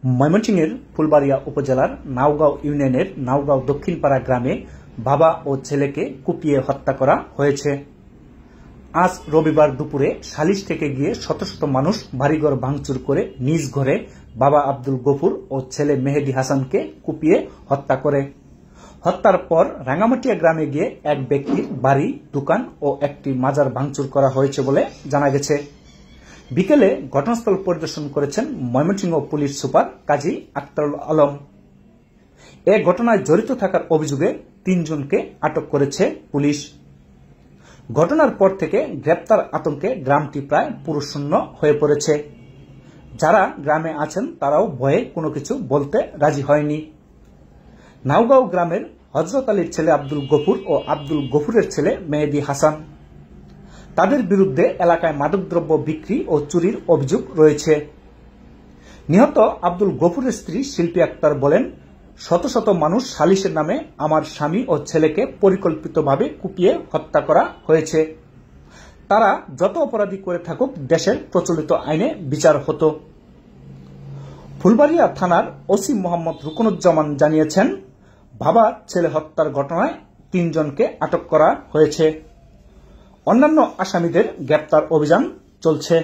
ময়মনসিংহের ফুলবাড়িয়া উপজেলার নাওগাঁও ইউনিয়নের নাওগাঁও দক্ষিণপাড়া গ্রামে বাবা ও ছেলেকে কুপিয়ে হত্যা করা হয়েছে। আজ রবিবার দুপুরে সালিশ থেকে গিয়ে শত শত মানুষ বাড়িঘর ভাঙচুর করে নিজ ঘরে বাবা আব্দুল গফুর ও ছেলে মেহেদী হাসানকে কুপিয়ে হত্যা করে। হত্যার পর রাঙ্গামাটিয়া গ্রামে গিয়ে এক ব্যক্তির বাড়ি, দোকান ও একটি মাজার ভাঙচুর করা হয়েছে বলে জানা গেছে। বিকেলে ঘটনাস্থল পরিদর্শন করেছেন ময়মনসিংহ পুলিশ সুপার কাজী আক্তারুল আলম। এ ঘটনায় জড়িত থাকার অভিযোগে ৩ জনকে আটক করেছে পুলিশ। ঘটনার পর থেকে গ্রেপ্তার আতঙ্কে গ্রামটি প্রায় পুরুষশূন্য হয়ে পড়েছে। যারা গ্রামে আছেন তারাও ভয়ে কোনো কিছু বলতে রাজি হয়নি। নাওগাঁও গ্রামের হযরত আলীর ছেলে আব্দুল গফুর ও আব্দুল গফুরের ছেলে মেহেদী হাসান, তাদের বিরুদ্ধে এলাকায় মাদকদ্রব্য বিক্রি ও চুরির অভিযোগ রয়েছে। নিহত আব্দুল গফুরের স্ত্রী শিল্পী আক্তার বলেন, শত শত মানুষ সালিশের নামে আমার স্বামী ও ছেলেকে পরিকল্পিতভাবে কুপিয়ে হত্যা করা হয়েছে। তারা যত অপরাধী করে থাকুক দেশের প্রচলিত আইনে বিচার হতো। ফুলবাড়িয়া থানার ওসি মোহাম্মদ রুকনুজ্জামান জানিয়েছেন, বাবা ছেলে হত্যার ঘটনায় ৩ জনকে আটক করা হয়েছে। অন্যান্য আসামিদের গ্রেপ্তার অভিযান চলছে।